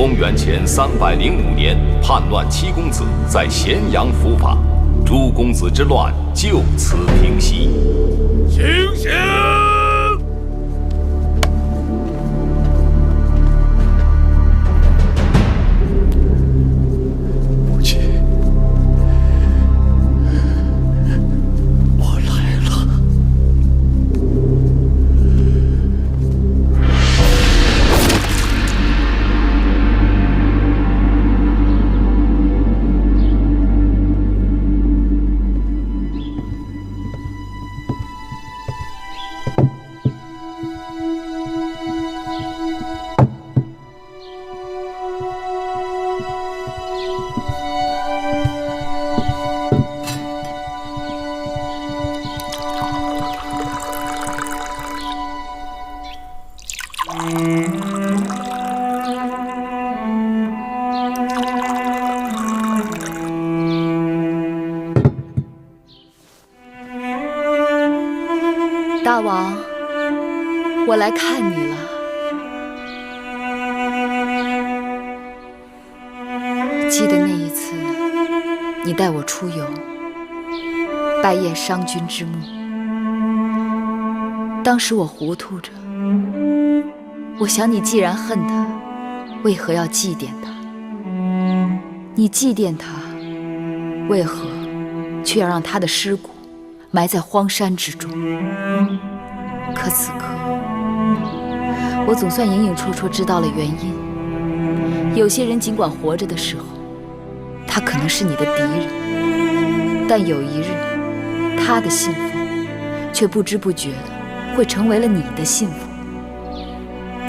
公元前305年，叛乱七公子在咸阳伏法，诸公子之乱就此平息。醒醒！母亲，我来了。大王，我来看你了。记得那一次，你带我出游，拜谒商君之墓。当时我糊涂着，我想你既然恨他，为何要祭奠他？你祭奠他，为何却要让他的尸骨埋在荒山之中？可此刻，我总算隐隐绰绰知道了原因。有些人尽管活着的时候，他可能是你的敌人，但有一日，他的幸福却不知不觉的会成为了你的幸福，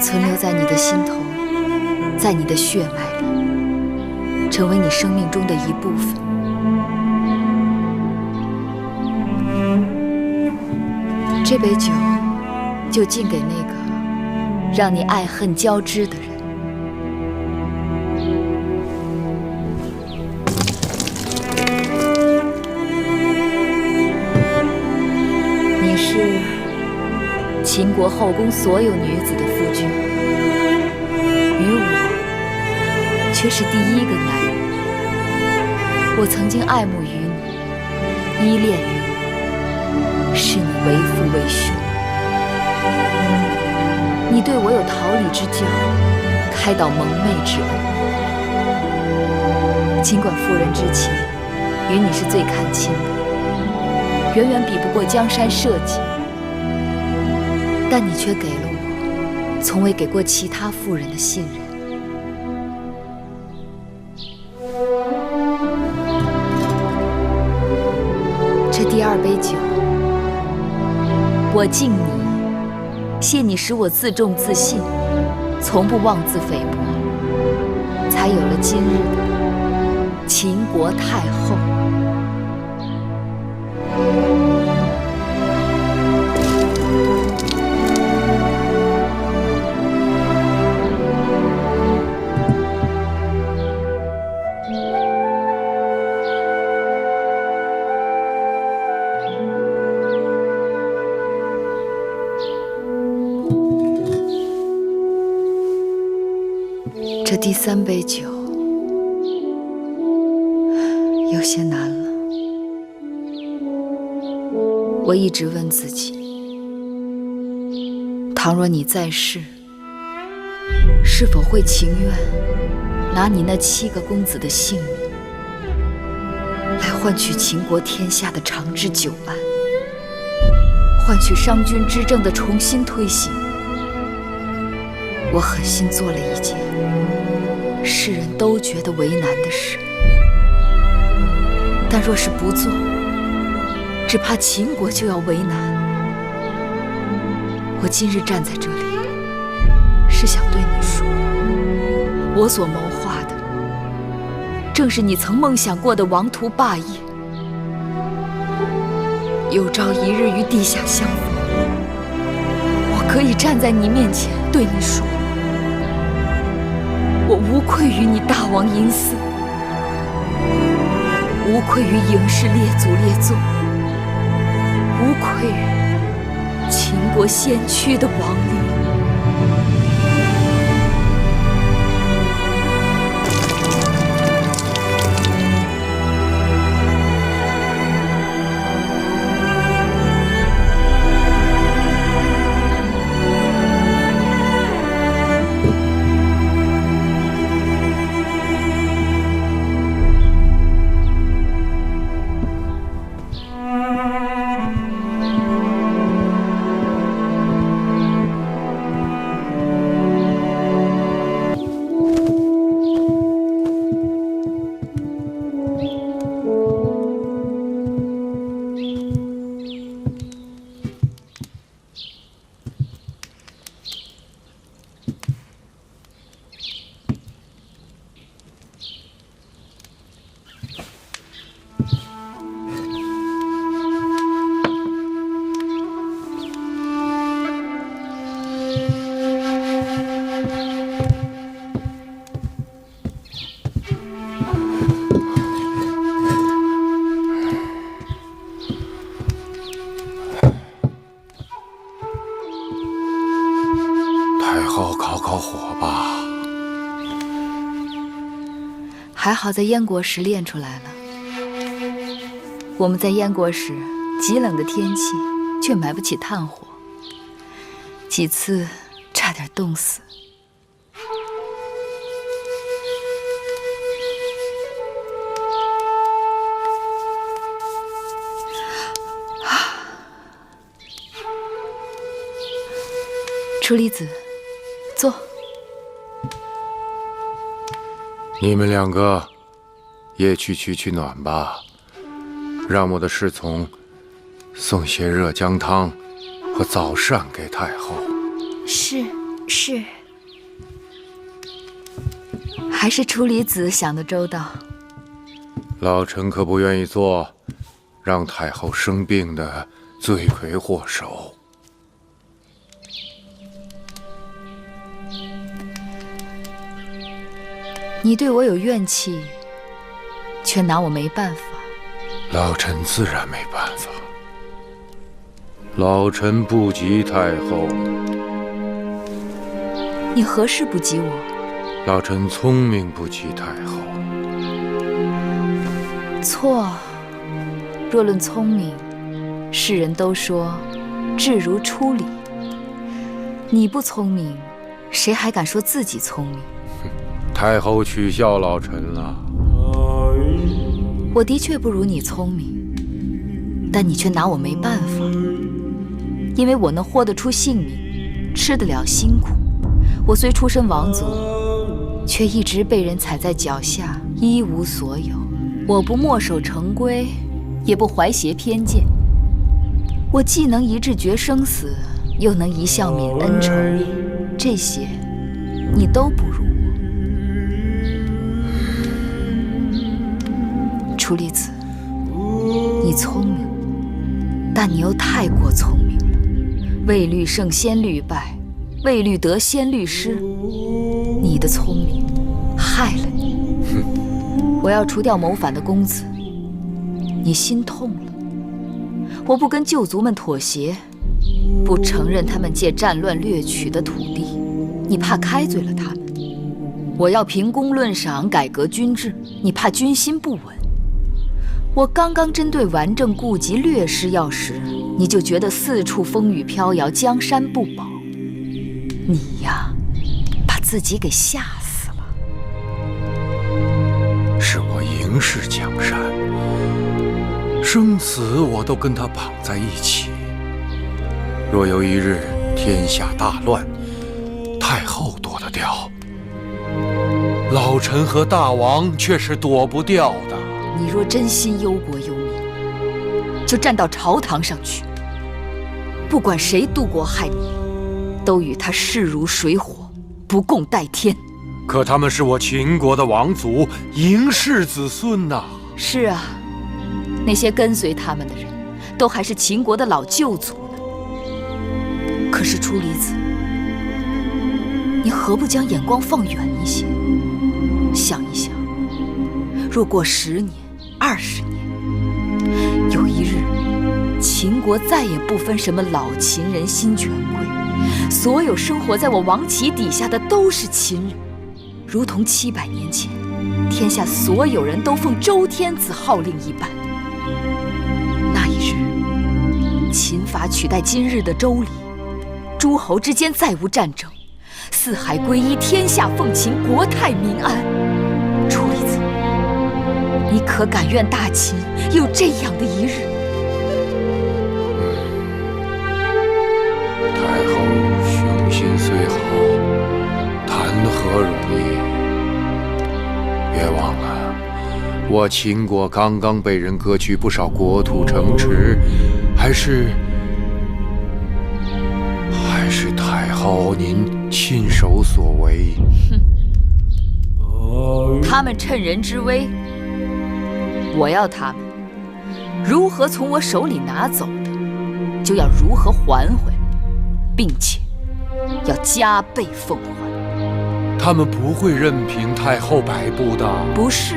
存留在你的心头，在你的血脉里，成为你生命中的一部分。这杯酒就敬给那个让你爱恨交织的人。你是秦国后宫所有女子的夫君，与我却是第一个男人。我曾经爱慕于你，依恋于你，视你为父为兄。你对我有桃李之交，开导蒙昧之恩。尽管妇人之情与你是最看轻的，远远比不过江山社稷，但你却给了我从未给过其他妇人的信任。这第二杯酒，我敬你，谢你使我自重自信，从不妄自菲薄，才有了今日的秦国太后。这第三杯酒有些难了。我一直问自己，倘若你在世，是否会情愿拿你那7个公子的性命，来换取秦国天下的长治久安，换取商君之政的重新推行？我狠心做了一件世人都觉得为难的事，但若是不做，只怕秦国就要为难。我今日站在这里，是想对你说，我所谋划的，正是你曾梦想过的王图霸业。有朝一日与地下相逢，我可以站在你面前对你说，我无愧于你大王嬴驷，无愧于嬴氏列祖列宗，无愧于秦国先驱的王力。还好在燕国时练出来了。我们在燕国时，极冷的天气却买不起炭火，几次差点冻死。楚离子，坐。你们两个也去取暖吧，让我的侍从送些热姜汤和早膳给太后。是。还是楚离子想得周到。老臣可不愿意做让太后生病的罪魁祸首。你对我有怨气，却拿我没办法。老臣自然没办法。老臣不及太后。你何事不及我？老臣聪明不及太后。错。若论聪明，世人都说智如初礼。你不聪明，谁还敢说自己聪明？太后取笑老臣了。我的确不如你聪明，但你却拿我没办法，因为我能豁得出性命，吃得了辛苦。我虽出身王族，却一直被人踩在脚下，一无所有。我不墨守成规，也不怀挟偏见。我既能一掷决生死，又能一笑泯恩仇，这些你都不如。楚离子，你聪明，但你又太过聪明了。未虑胜先虑败，未虑得先虑失。你的聪明害了你。我要除掉谋反的公子，你心痛了。我不跟旧族们妥协，不承认他们借战乱掠取的土地，你怕开罪了他们。我要凭功论赏，改革军制，你怕军心不稳。我刚刚针对顽症痼疾略施药时，你就觉得四处风雨飘摇，江山不保。你呀，把自己给吓死了。是我赢视江山，生死我都跟他绑在一起。若有一日天下大乱，太后躲得掉，老臣和大王却是躲不掉的。你若真心忧国忧民，就站到朝堂上去，不管谁妒国害民，都与他势如水火，不共戴天。可他们是我秦国的王族，嬴氏子孙呐。是啊，那些跟随他们的人，都还是秦国的老旧族呢。可是楚离子，你何不将眼光放远一些，想一想，若过10年、20年，有一日，秦国再也不分什么老秦人、新权贵，所有生活在我王旗底下的都是秦人，如同700年前，天下所有人都奉周天子号令一般。那一日，秦法取代今日的周礼，诸侯之间再无战争，四海归一，天下奉秦，国泰民安。楚离子，你可敢愿大秦有这样的一日？太后雄心虽好，谈何容易？别忘了，我秦国刚刚被人割去不少国土城池，还是太后您亲手所为。他们趁人之危，我要他们如何从我手里拿走的，就要如何还回来，并且要加倍奉还。他们不会任凭太后摆布的。不是？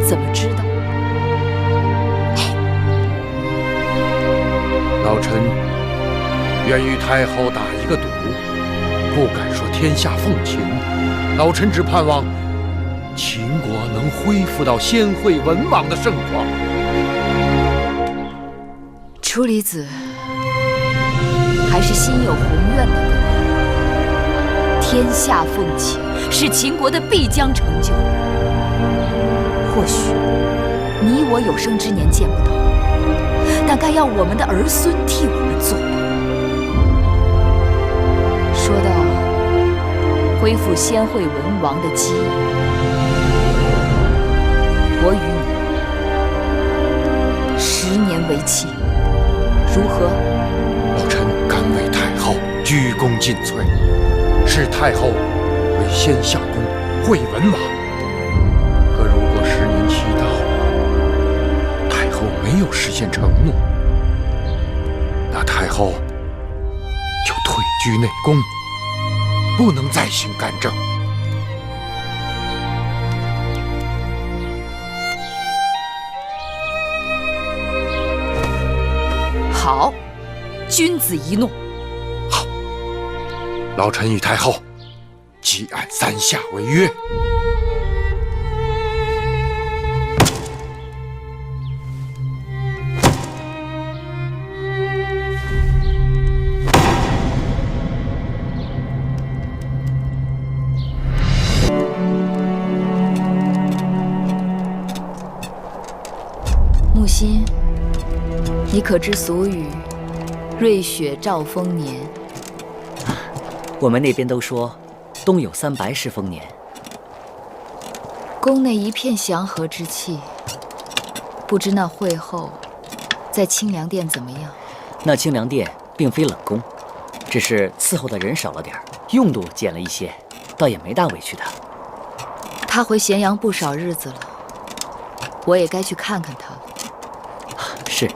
怎么知道？好，老臣愿与太后打一个赌，不敢说天下奉秦，老臣只盼望秦国能恢复到先惠文王的盛况。楚离子还是心有宏愿的人，天下奉齐是秦国的必将成就。或许你我有生之年见不到，但该要我们的儿孙替我们做。说到恢复先惠文王的基业，我与你10年为期，如何？老臣敢为太后鞠躬尽瘁，视太后为先下公惠文王。可如果10年期到，太后没有实现承诺，那太后就退居内宫，不能再行干政。好，君子一诺。好，老臣与太后即按3下为约。木心，你可知俗语“瑞雪兆丰年”？我们那边都说，冬有300是丰年。宫内一片祥和之气，不知那会后在清凉殿怎么样？那清凉殿并非冷宫，只是伺候的人少了点，用度减了一些，倒也没大委屈他。他回咸阳不少日子了，我也该去看看他了。是。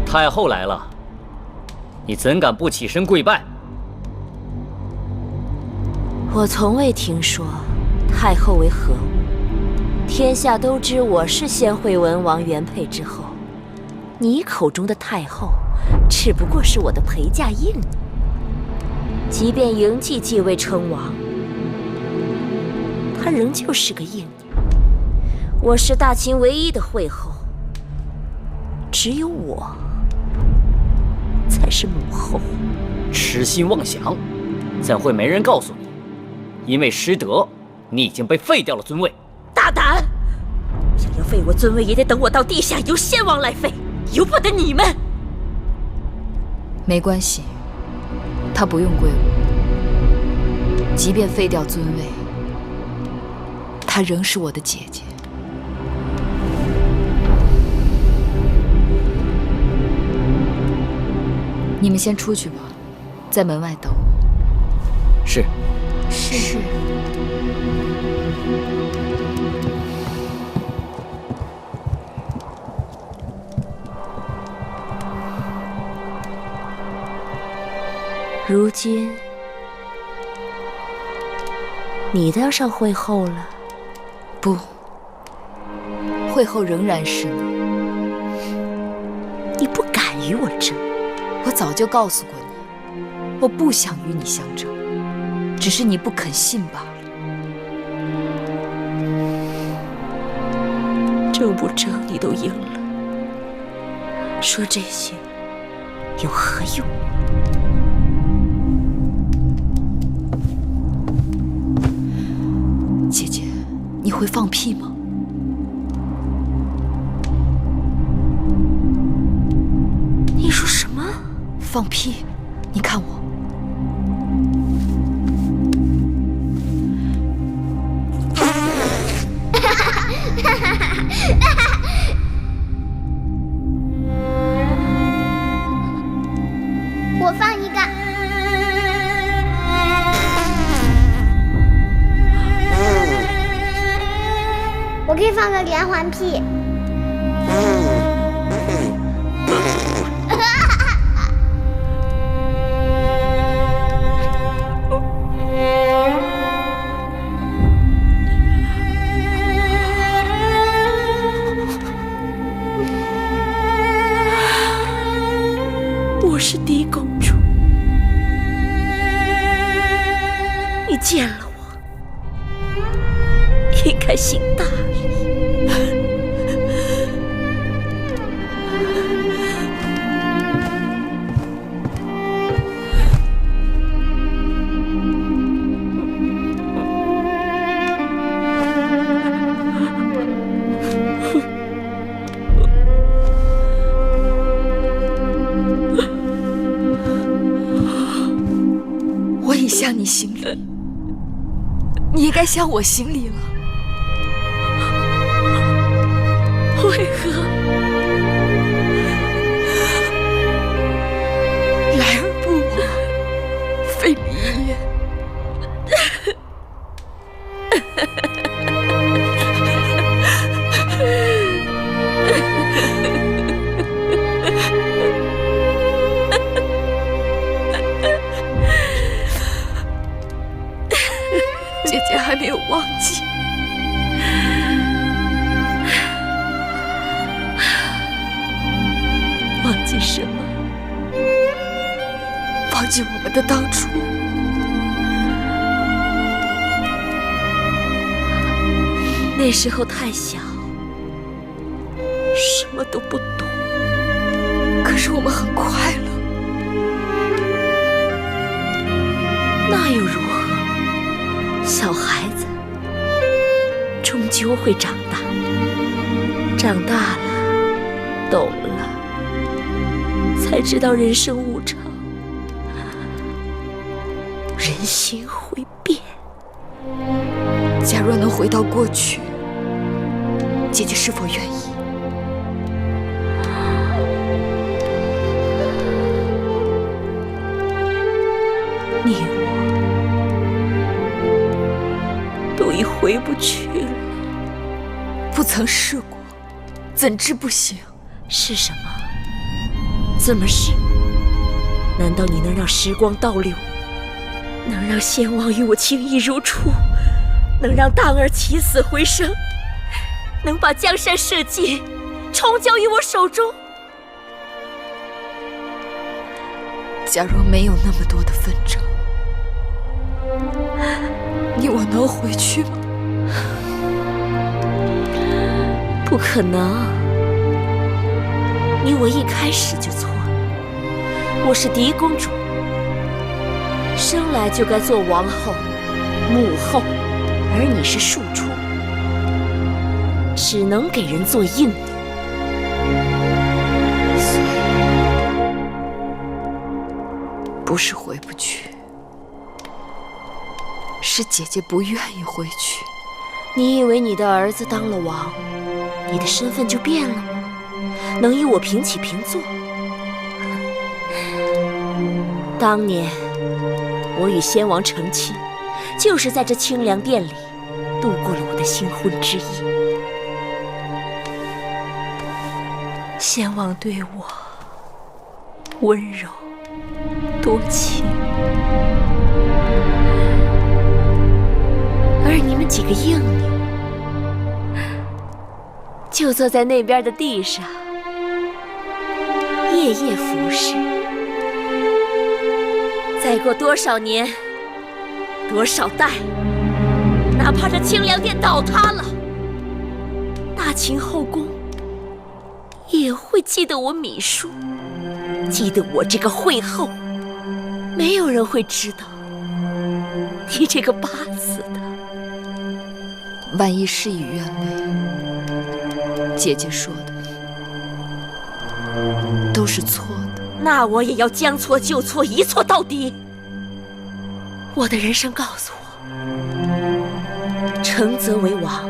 太后来了，你怎敢不起身跪拜？我从未听说太后为何物。天下都知我是先惠文王原配之后，你口中的太后只不过是我的陪嫁印。即便嬴稷继位称王，她仍旧是个印。我是大秦唯一的惠后，只有我才是母后。痴心妄想，怎会没人告诉你？因为失德，你已经被废掉了尊位。大胆！想要废我尊位，也得等我到地下由先王来废，由不得你们。没关系，他不用归我。即便废掉尊位，她仍是我的姐姐。你们先出去吧，在门外等我。是。是。如今，你当上惠后了？不，惠后仍然是你。你不敢与我争。我早就告诉过你，我不想与你相争，只是你不肯信罢了。争不争，你都赢了。说这些有何用？姐姐，你会放屁吗？你说什么？放屁！你看我。我放一个。我可以放个连环屁。见了我，应该行大礼。我已向你行礼，你也该向我行礼了。为何？来而不往，非礼也。姐姐还没有忘记，忘记什么？忘记我们的当初。那时候太小，什么都不懂。可是我们很快乐。那又如何？小孩子终究会长大，长大了，懂了，才知道人生无常，人心会变。假若能回到过去，姐姐是否愿意？你我都已回不去了。不曾试过，怎知不行？是什么？怎么是？难道你能让时光倒流？能让先王与我情谊如初？能让荡儿起死回生？能把江山社稷重交于我手中？假若没有那么多的纷争，你我能回去吗？不可能，你我一开始就错了。我是嫡公主，生来就该做王后、母后，而你是庶出，只能给人做应女。所以，不是回不去，是姐姐不愿意回去。你以为你的儿子当了王，你的身份就变了吗？能与我平起平坐？当年我与先王成亲，就是在这清凉殿里度过了我的新婚之夜。先王对我温柔多情，而你们几个应女就坐在那边的地上，夜夜服侍。再过多少年，多少代，哪怕这清凉殿倒塌了，大秦后宫也会记得我芈姝，记得我这个惠后。没有人会知道你这个八字的。万一事与愿违，姐姐说的都是错的。那我也要将错就错，一错到底。我的人生告诉我，成则为王，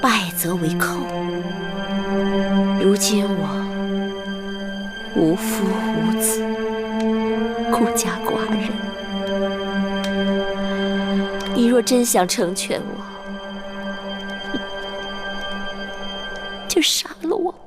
败则为寇。如今我无夫无子，孤家寡人。你若真想成全我，就杀了我吧。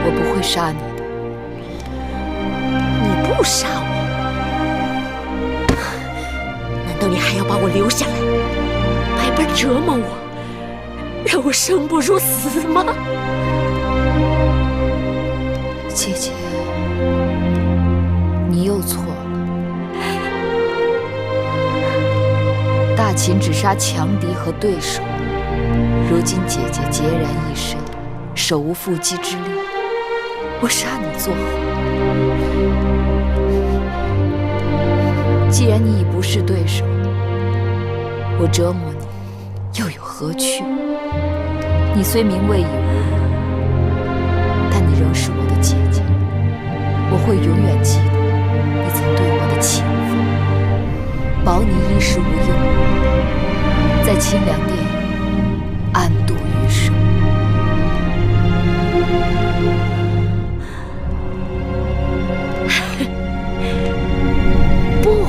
我不会杀你的。你不杀我，我留下来，白白折磨我，让我生不如死吗？姐姐，你又错了。大秦只杀强敌和对手，如今姐姐孑然一身，手无缚鸡之力，我杀你作何？既然你已不是对手，我折磨你又有何趣？你虽名魏有但你仍是我的姐姐，我会永远记得你曾对我的情分，保你衣食无忧，在清凉殿安度余生。不，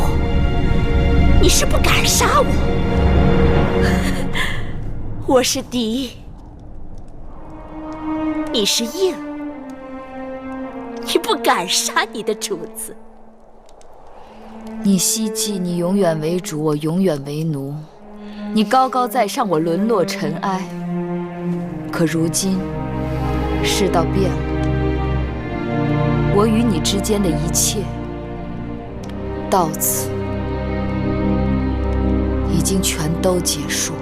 你是不敢杀我，我是敌，你是应，你不敢杀你的主子。你希冀你永远为主，我永远为奴；你高高在上，我沦落尘埃。可如今世道变了，我与你之间的一切到此已经全都结束了。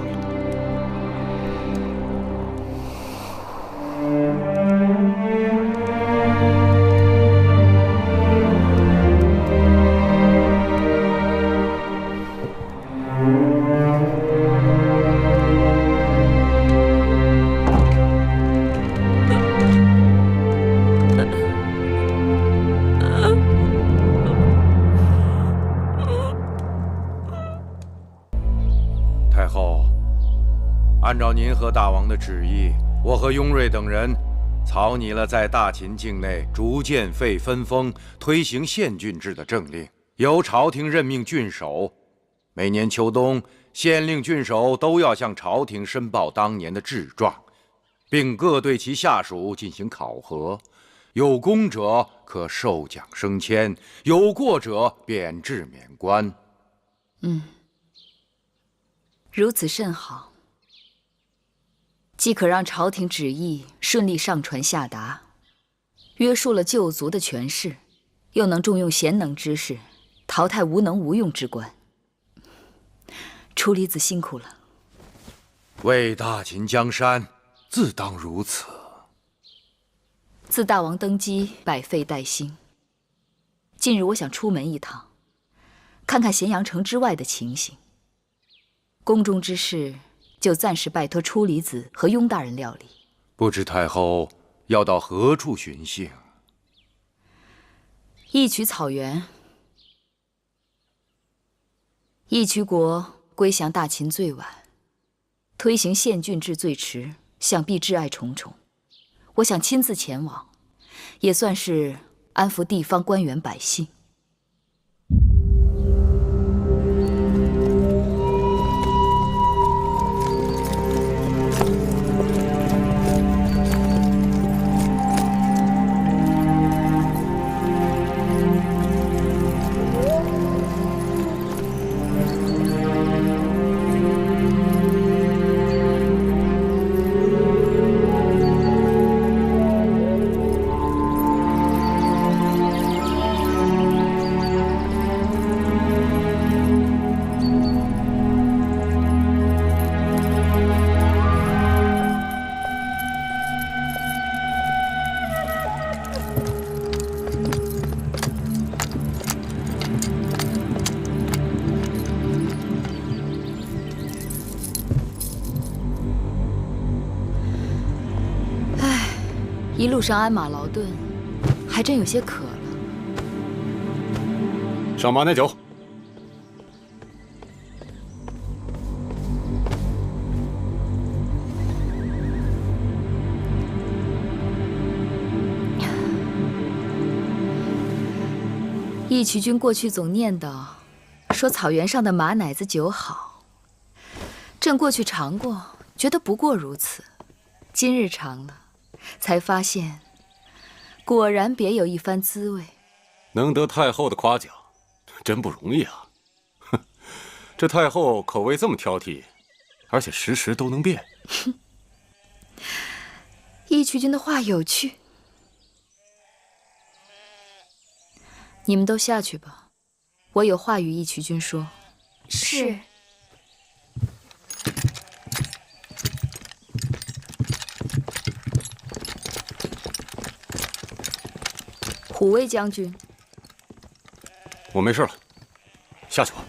太后，按照您和大王的旨意，我和雍瑞等人草拟了在大秦境内逐渐废分封、推行县郡制的政令，由朝廷任命郡守。每年秋冬，县令、郡守都要向朝廷申报当年的治状，并各对其下属进行考核。有功者可授奖升迁，有过者贬制免官。如此甚好，既可让朝廷旨意顺利上传下达，约束了旧族的权势，又能重用贤能之士，淘汰无能无用之官。楚离子辛苦了。为大秦江山，自当如此。自大王登基，百废待兴。近日我想出门一趟，看看咸阳城之外的情形。宫中之事，就暂时拜托出离子和雍大人料理。不知太后要到何处寻幸？义渠草原。义渠国归降大秦最晚，推行县郡制最迟，想必挚爱重重。我想亲自前往，也算是安抚地方官员百姓。一路上鞍马劳顿，还真有些渴了。上马奶酒。义渠君过去总念叨，说草原上的马奶子酒好。朕过去尝过，觉得不过如此。今日尝了，才发现，果然别有一番滋味。能得太后的夸奖，真不容易啊！哼，这太后口味这么挑剔，而且时时都能变。义渠君的话有趣，你们都下去吧，我有话与义渠君说。是。虎卫将军，我没事了，下去吧。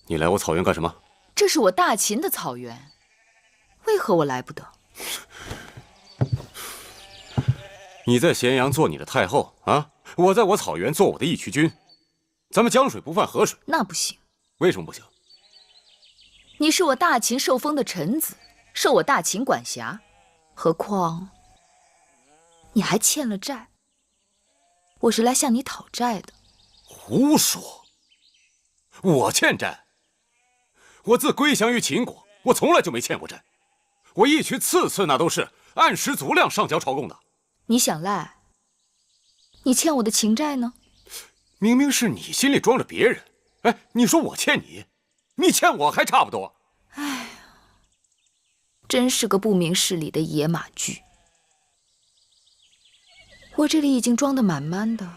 你来我草原干什么？这是我大秦的草原，为何我来不得？你在咸阳做你的太后啊，我在我草原做我的义渠君，咱们江水不犯河水。那不行。为什么不行？你是我大秦受封的臣子，受我大秦管辖，何况你还欠了债。我是来向你讨债的。胡说！我欠债？我自归降于秦国，我从来就没欠过债。我义渠次次那都是按时足量上交朝贡的。你想赖？你欠我的情债呢？明明是你心里装着别人。哎，你说我欠你，你欠我还差不多。哎呀，真是个不明事理的野马驹。我这里已经装得满满的，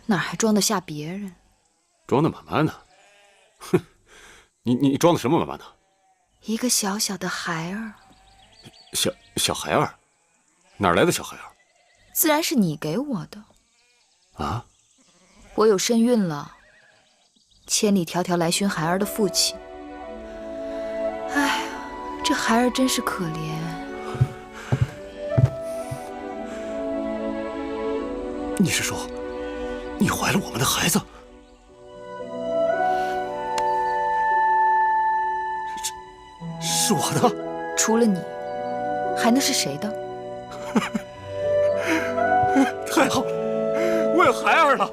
哪还装得下别人？装得满满的？哼，你装的什么满满的？一个小小的孩儿。小孩儿？哪来的小孩儿？自然是你给我的。啊？我有身孕了，千里迢迢来寻孩儿的父亲。哎呀，这孩儿真是可怜。你是说，你怀了我们的孩子？是我的？除了你，还能是谁的？太好了，我有孩儿了！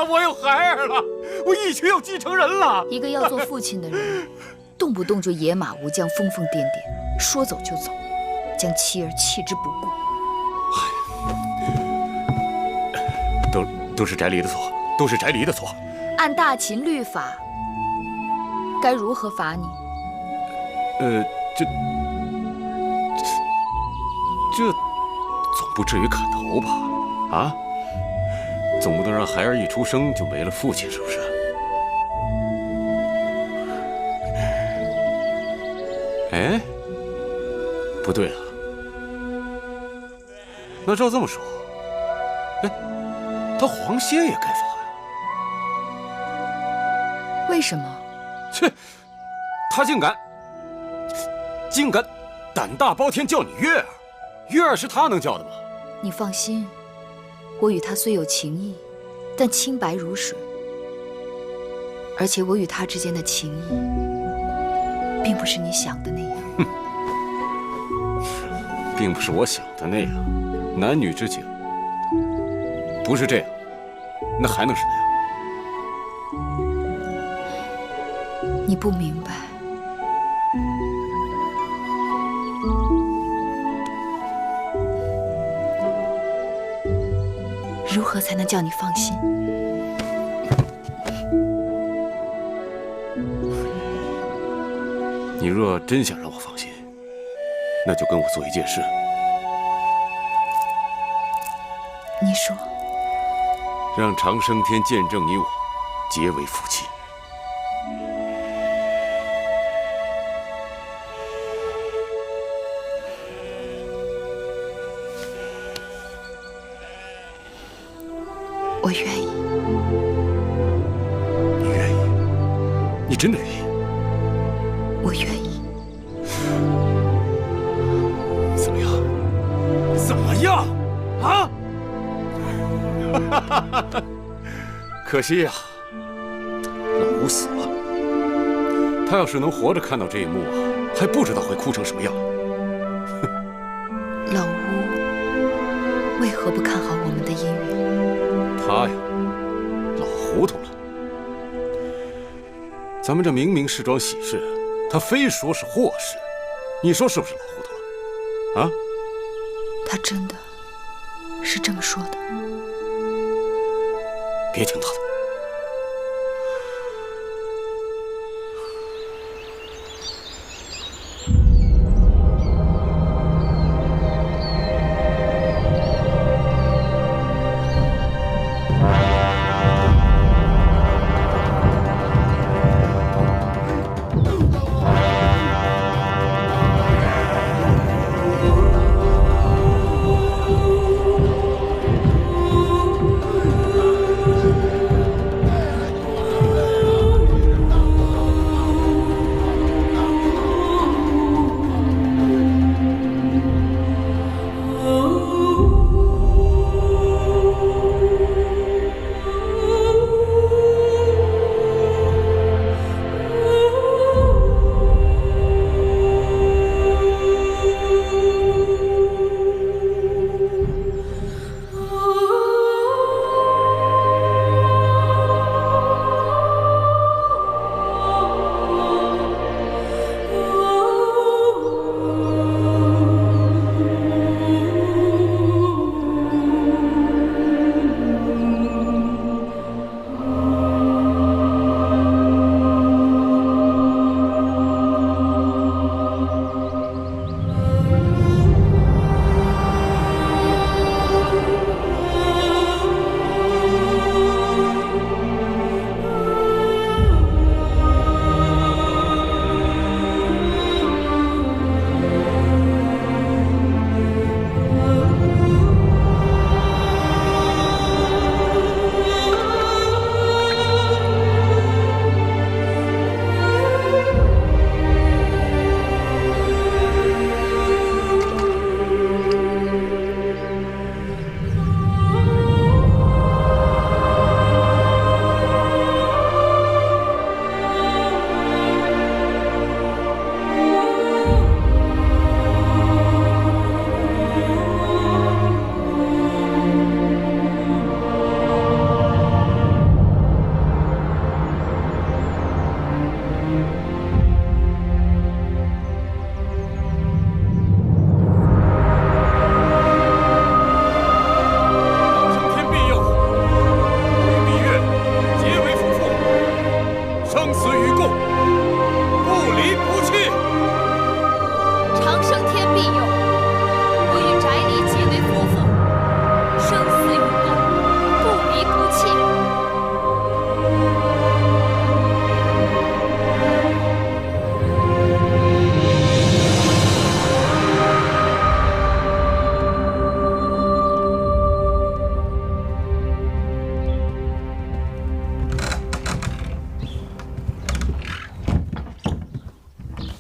我有孩儿了！我义渠有继承人了！一个要做父亲的人，动不动就野马无缰，疯疯癫癫，说走就走，将妻儿弃之不顾。都是翟离的错，都是翟离的错。按大秦律法，该如何罚你？这总不至于砍头吧？啊？总不能让孩儿一出生就没了父亲，是不是？哎，不对啊。那照这么说，哎，他黄歇也该罚呀？为什么？切，他竟敢胆大包天叫你月儿，月儿是他能叫的吗？你放心，我与他虽有情谊，但清白如水。而且我与他之间的情谊，并不是你想的那样。并不是我想的那样，男女之情不是这样，那还能是那样？你不明白。如何才能叫你放心？你若真想让我放心，那就跟我做一件事。你说。让长生天见证你我结为夫妻。我愿意。你愿意？你真的愿意？我愿意。怎么样？怎么样？啊？可惜呀，老吴死了。他要是能活着看到这一幕啊，还不知道会哭成什么样。老吴为何不看好我们的姻缘？他呀，老糊涂了。咱们这明明是桩喜事，他非说是祸事，你说是不是老糊涂了？啊？他真的是这么说的。别听他的。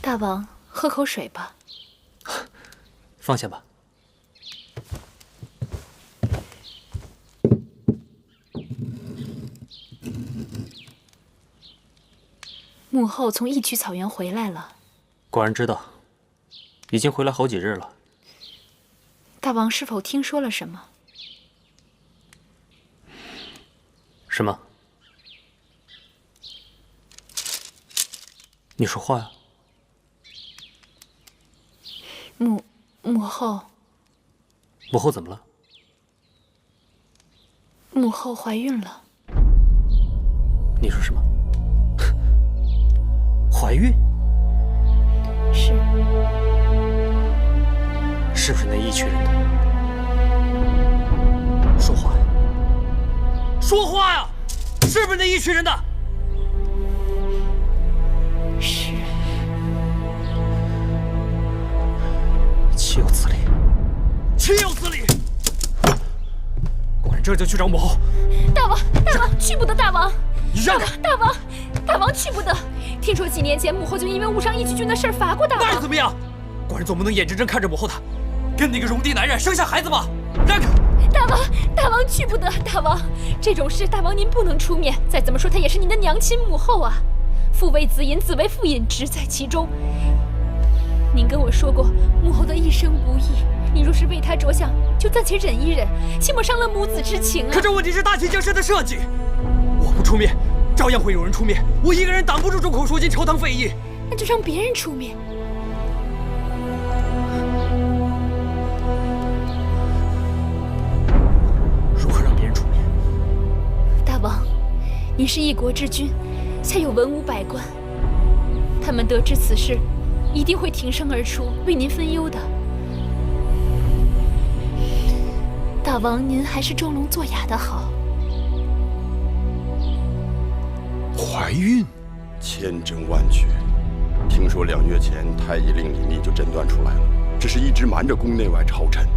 大王，喝口水吧。放下吧。母后从义渠草原回来了。果然知道，已经回来好几日了。大王是否听说了什么？什么？你说话呀！母后。母后怎么了？母后怀孕了。你说什么？怀孕？是。是不是那一群人的？说话呀！说话呀！是不是那一群人的？是。岂有此理！岂有此理！果然这就去找母后。大王，去不得！大王，你让开！大王去不得！听说几年前母后就因为误伤义渠郡的事罚过大王。那又怎么样？果然总不能眼睁睁看着母后她跟那个戎地男人生下孩子吧？让开！大王去不得！大王，这种事大王您不能出面。再怎么说她也是您的娘亲母后啊，父为子隐，子为父隐，职在其中。您跟我说过，母后的一生不易，你若是为她着想，就暂且忍一忍，切莫伤了母子之情啊。可这问题是大秦江山的社稷，我不出面，照样会有人出面。我一个人挡不住众口铄金、朝堂废议，那就让别人出面。您是一国之君，下有文武百官，他们得知此事，一定会挺身而出，为您分忧的。大王，您还是装聋作哑的好。怀孕？千真万确。听说2月前太医令李密就诊断出来了，只是一直瞒着宫内外朝臣。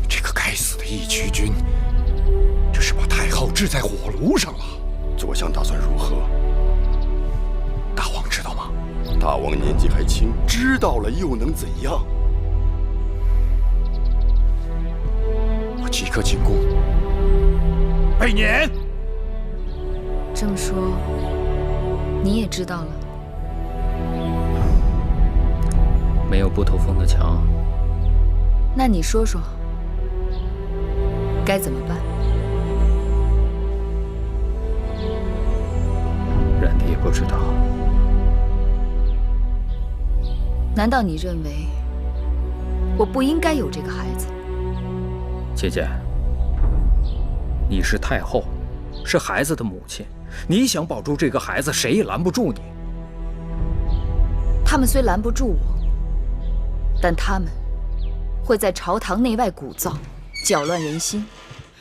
这个该死的义渠君，这是把太后置在火炉上了。左相打算如何？大王知道吗？大王年纪还轻，知道了又能怎样？我即刻进宫备撵。这么说，你也知道了？没有不透风的墙。那你说说，该怎么办？冉帝也不知道。难道你认为我不应该有这个孩子？姐姐，你是太后，是孩子的母亲，你想保住这个孩子，谁也拦不住你。他们虽拦不住我，但他们会在朝堂内外鼓噪，搅乱人心，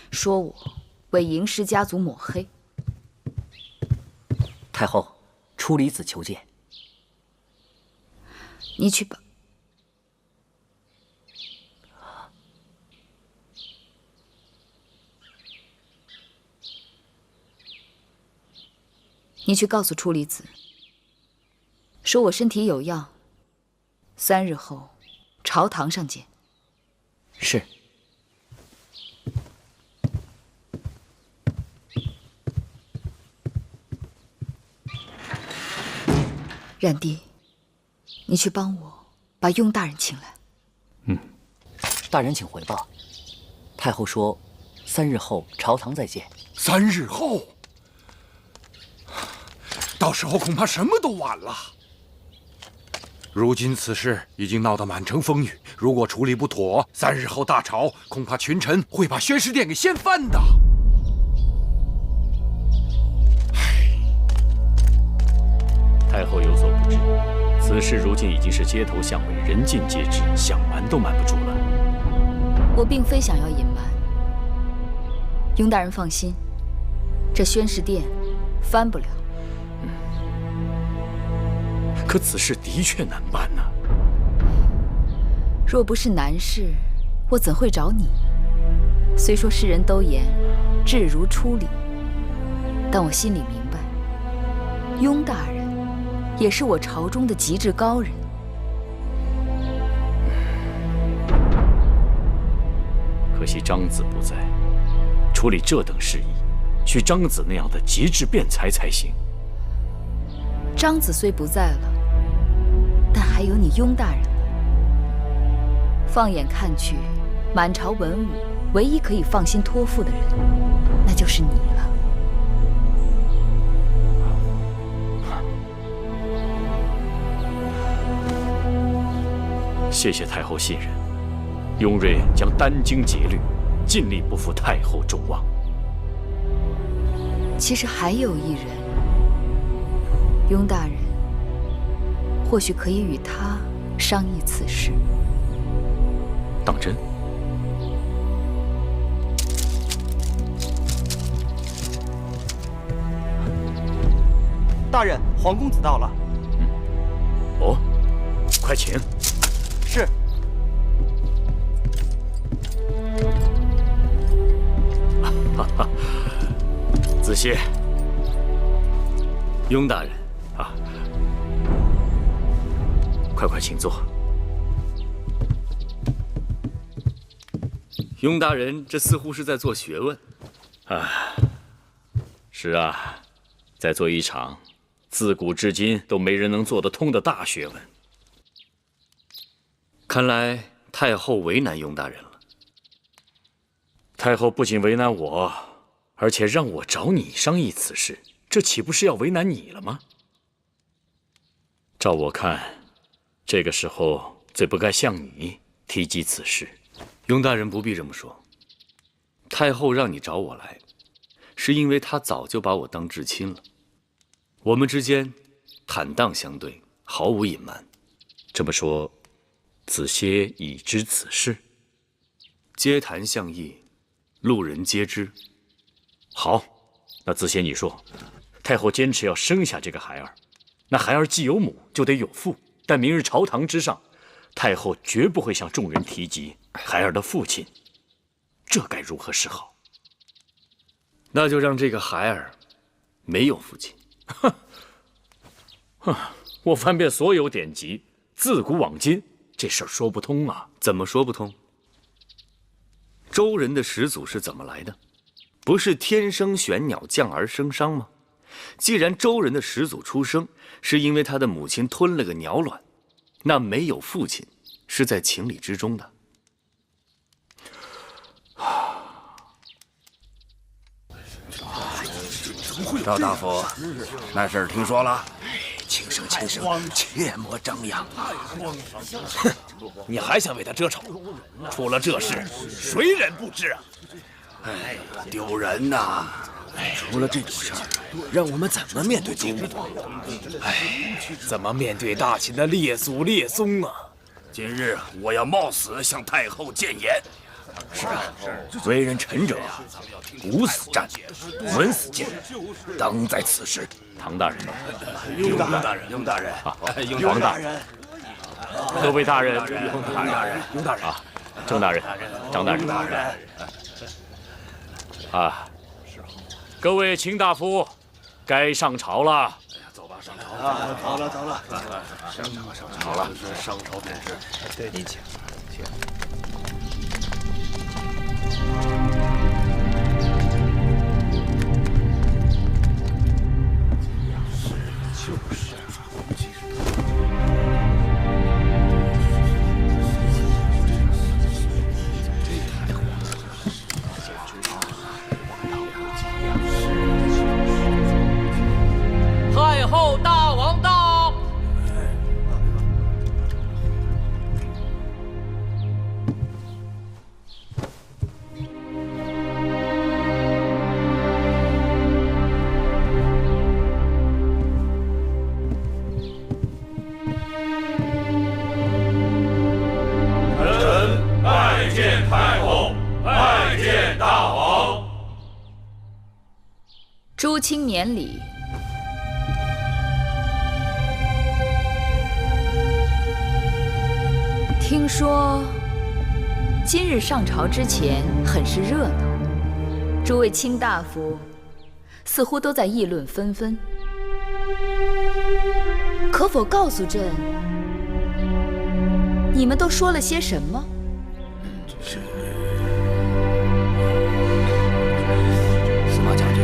说我为嬴氏家族抹黑。太后，出离子求见。你去吧。你去告诉出离子，说我身体有恙，3日后朝堂上见。是。冉帝，你去帮我把雍大人请来。大人请回报。太后说，3日后朝堂再见。3日后？到时候恐怕什么都晚了。如今此事已经闹得满城风雨，如果处理不妥，3日后大潮，恐怕群臣会把宣誓殿给掀翻的。太后有所不知，此事如今已经是街头巷尾，人尽皆知，想瞒都瞒不住了。我并非想要隐瞒。雍大人放心，这宣誓殿翻不了。可此事的确难办呐。若不是难事，我怎会找你？虽说世人都言智如初理，但我心里明白，雍大人也是我朝中的极致高人。可惜张子不在，处理这等事宜，需张子那样的极致辩才才行。张子虽不在了，但还有你雍大人呢。放眼看去，满朝文武唯一可以放心托付的人，那就是你了。谢谢太后信任，雍瑞将殚精竭虑，尽力不负太后众望。其实还有一人，雍大人或许可以与他商议此事。当真？大人，黄公子到了。哦，快请。是。子歇，雍大人啊，快请坐。雍大人，这似乎是在做学问。啊，是啊，在做一场自古至今都没人能做得通的大学问。看来太后为难雍大人了。太后不仅为难我，而且让我找你商议此事，这岂不是要为难你了吗？照我看，这个时候最不该向你提及此事。雍大人不必这么说。太后让你找我来，是因为他早就把我当至亲了。我们之间坦荡相对，毫无隐瞒。这么说，子歇已知此事？街谈巷议，路人皆知。好，那子歇你说，太后坚持要生下这个孩儿，那孩儿既有母，就得有父。但明日朝堂之上，太后绝不会向众人提及孩儿的父亲，这该如何是好？那就让这个孩儿没有父亲。我翻遍所有典籍，自古往今，这事儿说不通啊！怎么说不通？周人的始祖是怎么来的？不是天生玄鸟，降而生商吗？既然周人的始祖出生是因为他的母亲吞了个鸟卵，那没有父亲是在情理之中的。赵大夫，那事儿听说了？轻声，轻声，切莫张扬。哼，你还想为他遮丑？出了这事，谁人不知啊？哎，丢人呐！出了这种事儿，让我们怎么面对祖母？哎，怎么面对大秦的列祖列宗啊？今日我要冒死向太后谏言。是啊，为人臣者呀，无死战，稳死谏，当在此时。唐大人，雍大人，雍大人，王大人，各位大人，雍大人，雍大人啊，郑大人，张大人，啊，各位卿大夫，该上朝了。走吧，上朝啊！走了，走了，上朝，上朝了，上朝便是。对，您请，请。太后大王到。臣拜见太后，拜见大王。朱清免礼。听说今日上朝之前很是热闹，诸位卿大夫似乎都在议论纷纷，可否告诉朕，你们都说了些什么？司马将军，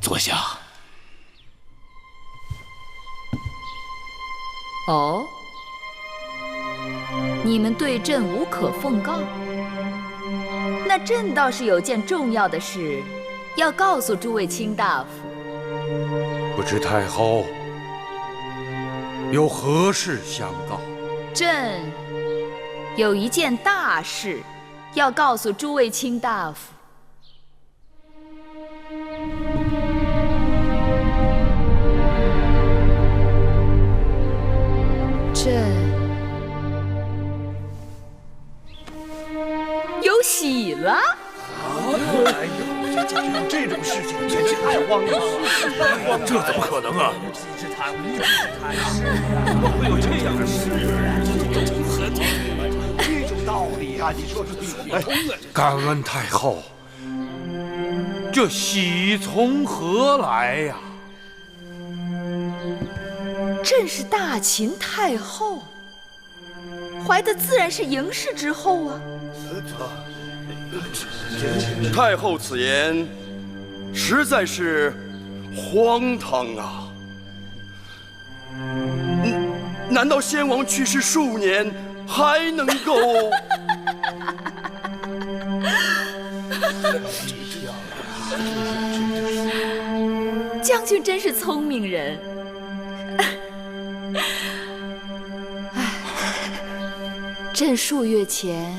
坐下。哦，你们对朕无可奉告？那朕倒是有件重要的事要告诉诸位卿大夫。不知太后有何事相告？朕有一件大事要告诉诸位卿大夫。朕有喜了！哎呦，这种事情简直太荒谬了！这怎么可能啊？怎么会有这样的事啊？这种道理啊，你说说得通啊？感恩太后，这喜从何来呀？朕是大秦太后，怀的自然是嬴氏之后啊。太后此言实在是荒唐啊！难道先王去世数年还能够？将军真是聪明人。朕数月前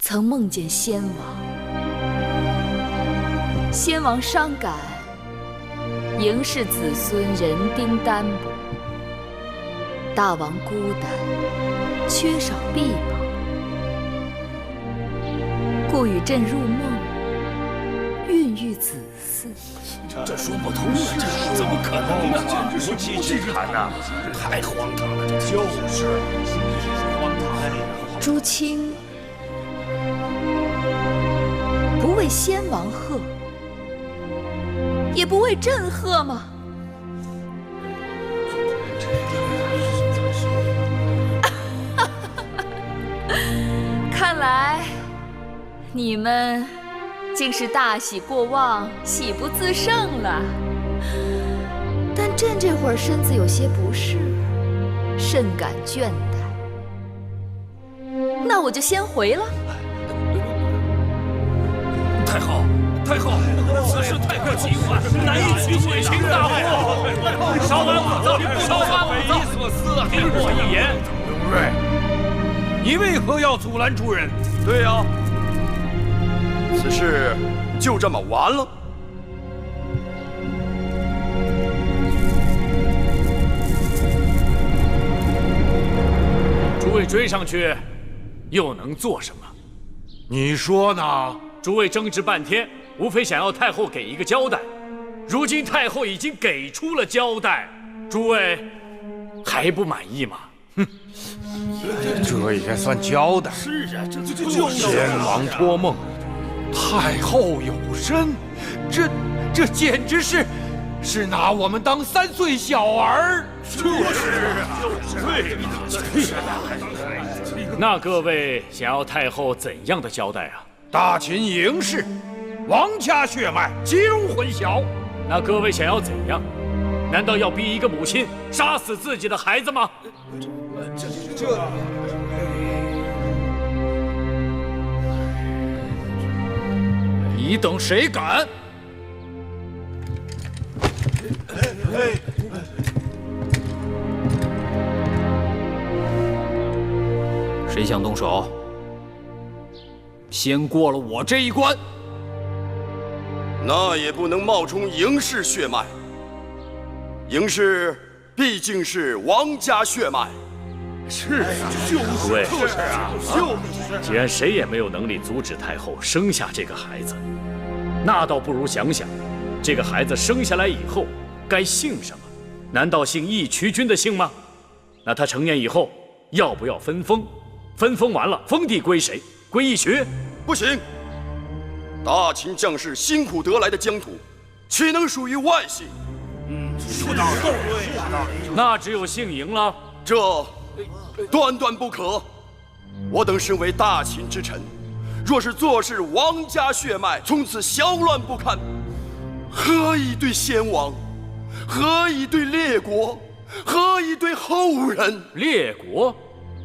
曾梦见先王，先王伤感，嬴氏子孙人丁单薄，大王孤单，缺少臂膀，故与朕入梦，孕育子嗣。这说不通啊！这怎么可能呢？简直是不去谈呐！太荒唐了！就是荒唐。朱清不为先王贺，也不为朕贺吗？看来你们竟是大喜过望，喜不自胜了。但朕这会儿身子有些不适，甚感倦怠。那我就先回了。太后，太后，此事太过急患，难以取水情大祸。稍安勿躁，稍安勿躁。匪夷所思，听我一言。永瑞，你为何要阻拦主人？对呀，此事就这么完了。诸位追上去，又能做什么？你说呢？诸位争执半天，无非想要太后给一个交代。如今太后已经给出了交代，诸位还不满意吗？哼，这也算交代。是啊，这就是先王托梦，太后有身，这简直是拿我们当3岁小儿。就是啊，对呀。那各位想要太后怎样的交代啊？大秦嬴氏，王家血脉，极容混淆。那各位想要怎样？难道要逼一个母亲杀死自己的孩子吗？你等谁敢？谁想动手？先过了我这一关。那也不能冒充嬴氏血脉。嬴氏毕竟是王家血脉。是啊，诸位，就是啊，既然谁也没有能力阻止太后生下这个孩子，那倒不如想想，这个孩子生下来以后该姓什么？难道姓义渠君的姓吗？那他成年以后要不要分封？分封完了，封地归谁？归义渠？不行。大秦将士辛苦得来的疆土，岂能属于外姓？说道理，那只有姓嬴了。这断断不可。我等身为大秦之臣，若是坐视王家血脉从此淆乱不堪，何以对先王？何以对列国？何以对后人？列国？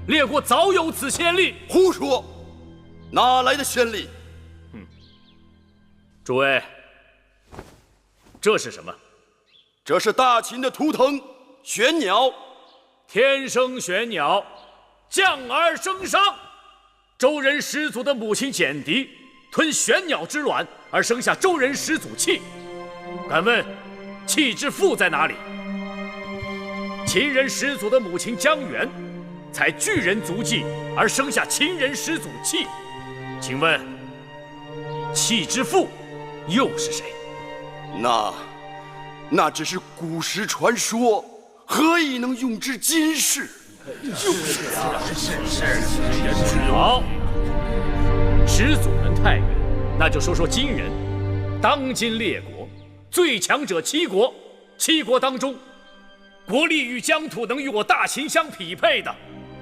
列国早有此先例。胡说！哪来的先例？诸位，这是什么？这是大秦的图腾——玄鸟。天生玄鸟，降而生商。周人始祖的母亲简狄吞玄鸟之卵，而生下周人始祖契。敢问，契之父在哪里？秦人始祖的母亲姜原采巨人足迹，而生下秦人始祖契。请问，契之父又是谁？那只是古时传说，何以能用之今世？就是啊，是。好，始祖们太远，那就说说今人。当今列国最强者七国，七国当中，国力与疆土能与我大秦相匹配的，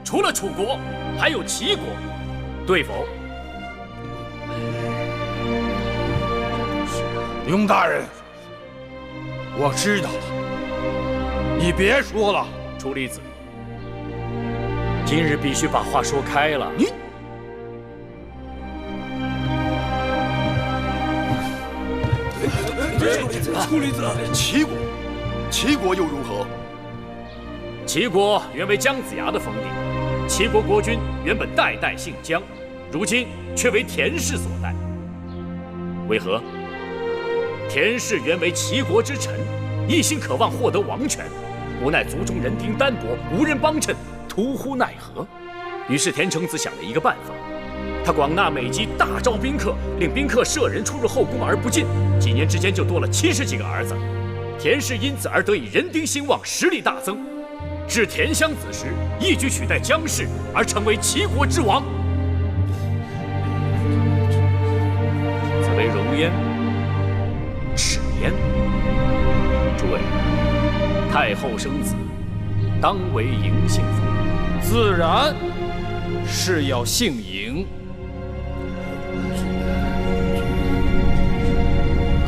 除了楚国，还有齐国，对否？雍大人，我知道了，你别说了。楚离子，今日必须把话说开了。你，楚离子，齐国又如何？齐国原为姜子牙的封地，齐国国君原本代代姓姜，如今却为田氏所代，为何？田氏原为齐国之臣，一心渴望获得王权，无奈族中人丁单薄，无人帮衬，徒呼奈何。于是田成子想了一个办法，他广纳美姬，大招宾客，令宾客舍人出入后宫而不进，几年之间就多了70几个儿子。田氏因此而得以人丁兴旺，实力大增。至田襄子时，一举取代姜氏，而成为齐国之王。此为容焉，耻焉。诸位，太后生子，当为嬴姓妇。自然是要姓嬴。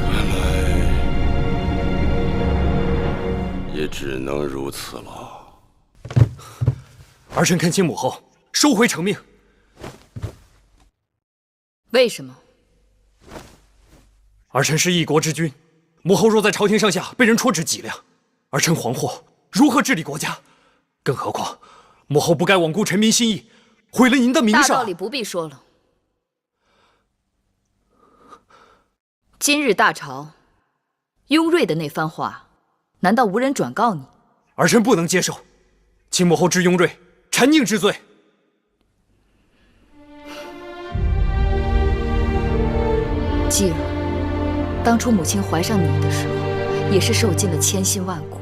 看来也只能如此了。儿臣恳请母后收回成命。为什么？儿臣是一国之君，母后若在朝廷上下被人戳指脊梁，儿臣惶惑如何治理国家？更何况，母后不该罔顾臣民心意，毁了您的名声。大道理不必说了。今日大朝，雍瑞的那番话，难道无人转告你？儿臣不能接受，请母后治雍瑞谗佞之罪。继儿，当初母亲怀上你的时候，也是受尽了千辛万苦。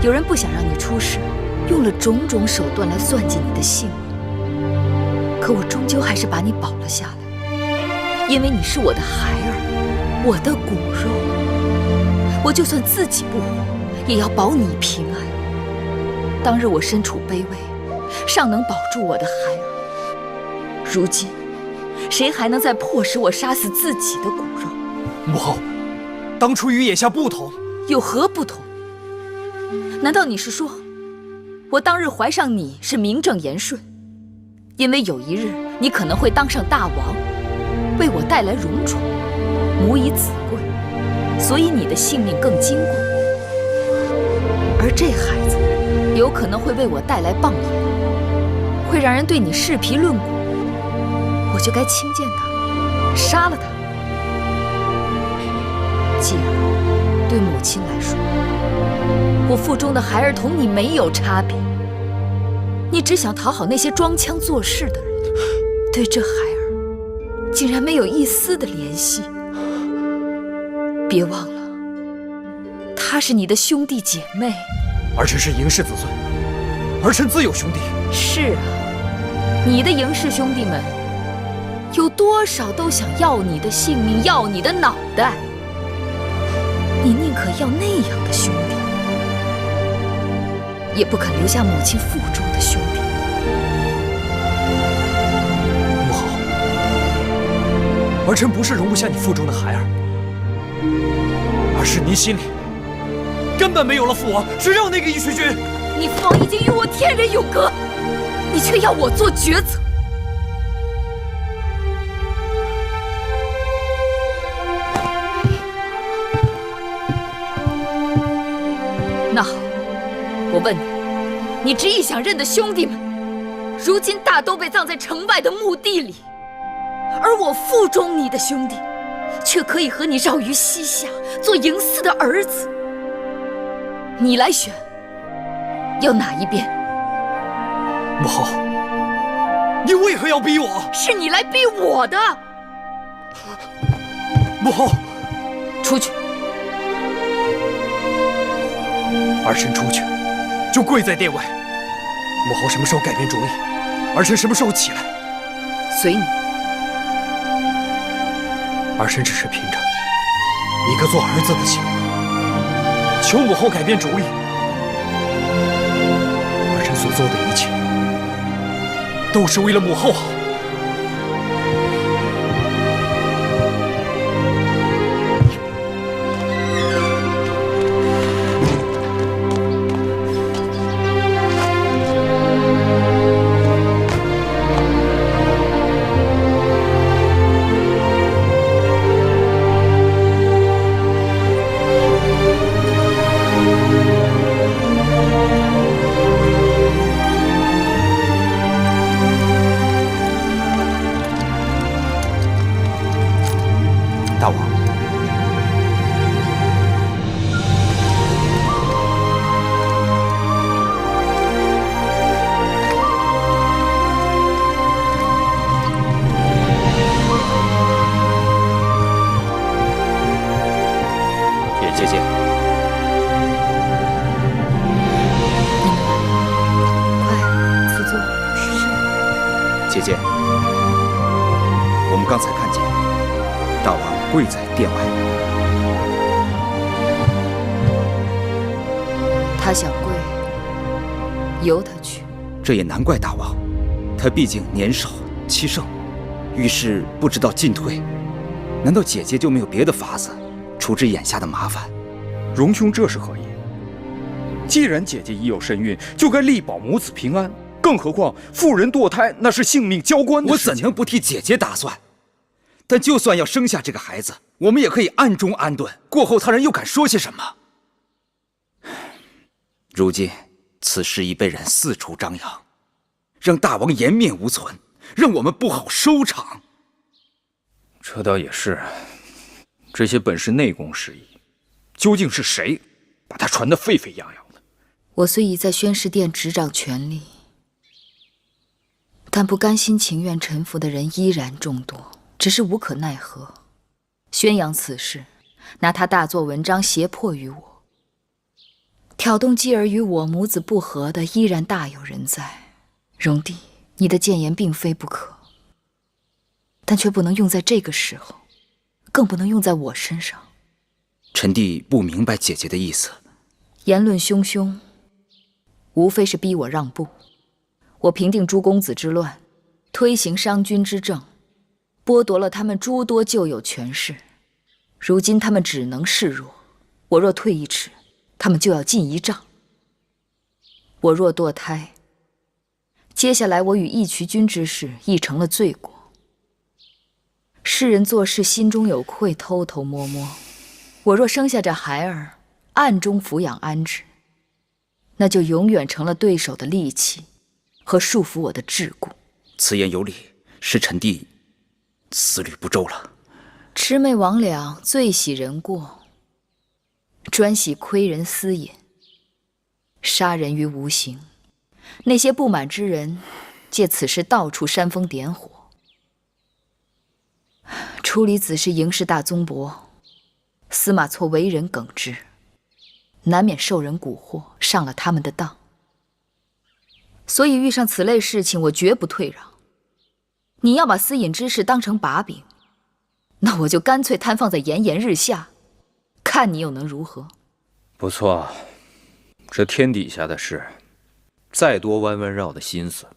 有人不想让你出事，用了种种手段来算计你的性命。可我终究还是把你保了下来，因为你是我的孩儿，我的骨肉。我就算自己不活，也要保你平安。当日我身处卑微，尚能保住我的孩儿。如今，谁还能再迫使我杀死自己的骨肉？母后，当初与眼下不同，有何不同？难道你是说，我当日怀上你是名正言顺，因为有一日你可能会当上大王，为我带来荣宠，母以子贵，所以你的性命更金贵。而这孩子有可能会为我带来谤言，会让人对你视皮论骨，我就该轻贱他，杀了他。继而，对母亲来说，我腹中的孩儿同你没有差别。你只想讨好那些装腔作势的人，对这孩儿竟然没有一丝的怜惜。别忘了，他是你的兄弟姐妹。儿臣是嬴氏子孙，儿臣自有兄弟。是啊，你的嬴氏兄弟们，有多少都想要你的性命，要你的脑袋。你宁可要那样的兄弟，也不肯留下母亲腹中的兄弟。母后，儿臣不是容不下你腹中的孩儿，而是您心里根本没有了父王，只有那个义渠君。你父王已经与我天人永隔，你却要我做抉择。那好，我问你，你执意想认的兄弟们，如今大都被葬在城外的墓地里，而我腹中你的兄弟，却可以和你绕于膝下，做嬴驷的儿子。你来选，要哪一边？母后，你为何要逼我？是你来逼我的。母后，出去。儿臣出去，就跪在殿外。母后什么时候改变主意，儿臣什么时候起来。随你。儿臣只是凭着一个做儿子的心，求母后改变主意。儿臣所做的一切，都是为了母后好。们刚才看见大王跪在殿外。他想跪，由他去。这也难怪大王，他毕竟年少气盛，遇事不知道进退。难道姐姐就没有别的法子处置眼下的麻烦？荣兄这是何意？既然姐姐已有身孕，就该力保母子平安。更何况妇人堕胎那是性命交关的事情。我怎能不替姐姐打算？但就算要生下这个孩子，我们也可以暗中安顿，过后他人又敢说些什么？如今此事已被人四处张扬，让大王颜面无存，让我们不好收场。这倒也是，这些本是内宫事宜，究竟是谁把他传得沸沸扬扬的？我虽已在宣示殿执掌权力，但不甘心情愿臣服的人依然众多，只是无可奈何。宣扬此事，拿他大做文章胁迫于我。挑动继儿与我母子不和的依然大有人在。荣弟，你的谏言并非不可，但却不能用在这个时候，更不能用在我身上。臣弟不明白姐姐的意思。言论汹汹，无非是逼我让步。我平定诸公子之乱，推行商君之政，剥夺了他们诸多旧有权势。如今他们只能示弱，我若退一尺，他们就要进一丈。我若堕胎，接下来我与义渠君之事亦成了罪过。世人做事心中有愧，偷偷摸摸。我若生下这孩儿，暗中抚养安置，那就永远成了对手的利器和束缚我的桎梏。此言有理，是臣弟思虑不周了。魑魅魍魉最喜人过，专喜窥人私隐，杀人于无形。那些不满之人，借此事到处煽风点火。处理子是营氏大宗伯，司马错为人耿直，难免受人蛊惑，上了他们的当。所以遇上此类事情，我绝不退让。你要把私隐之事当成把柄，那我就干脆摊放在炎炎日下，看你又能如何？不错，这天底下的事，再多弯弯绕的心思，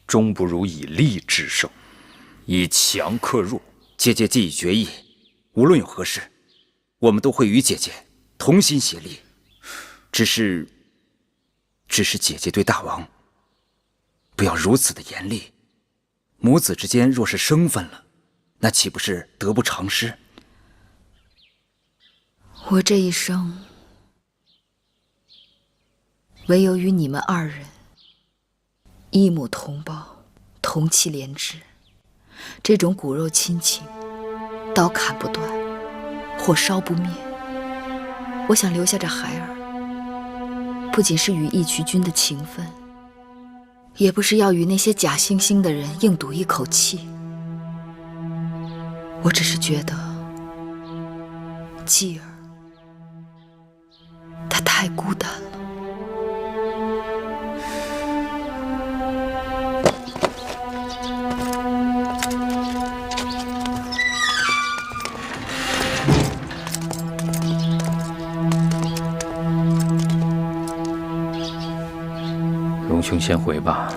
终不如以力制胜，以强克弱。姐姐既已决意，无论有何事，我们都会与姐姐同心协力。只是姐姐对大王不要如此的严厉。母子之间若是生分了，那岂不是得不偿失？我这一生，唯有与你们二人一母同胞，同气连枝，这种骨肉亲情，刀砍不断，火烧不灭。我想留下这孩儿，不仅是与义渠君的情分，也不是要与那些假惺惺的人硬赌一口气。我只是觉得继儿她太孤单了。荣兄先回吧。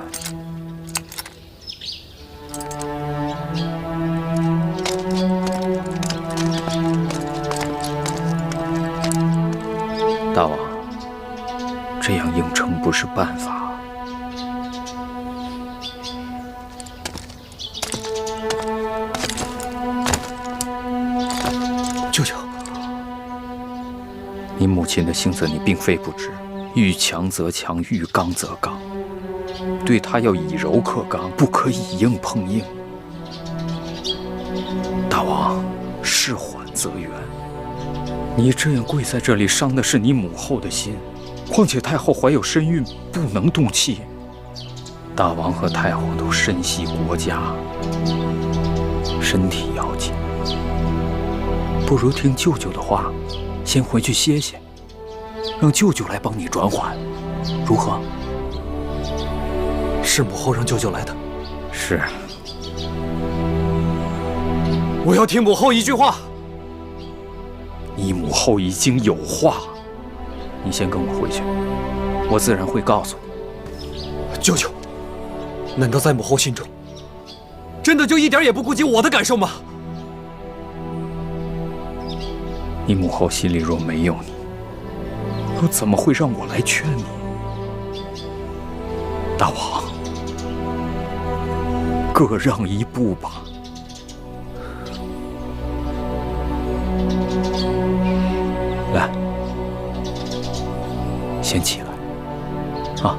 大王，这样硬撑不是办法。舅舅，你母亲的性子你并非不知，遇强则强，遇刚则刚，对她要以柔克刚，不可以硬碰硬。大王，事缓则圆。你这样跪在这里，伤的是你母后的心。况且太后怀有身孕，不能动气。大王和太后都深系国家，身体要紧，不如听舅舅的话，先回去歇歇，让舅舅来帮你转缓，如何？是母后让舅舅来的。是。我要听母后一句话。你母后已经有话，你先跟我回去，我自然会告诉你。舅舅，难道在母后心中，真的就一点也不顾及我的感受吗？你母后心里若没有你，又怎么会让我来劝你？大王，各让一步吧。来，先起来，啊！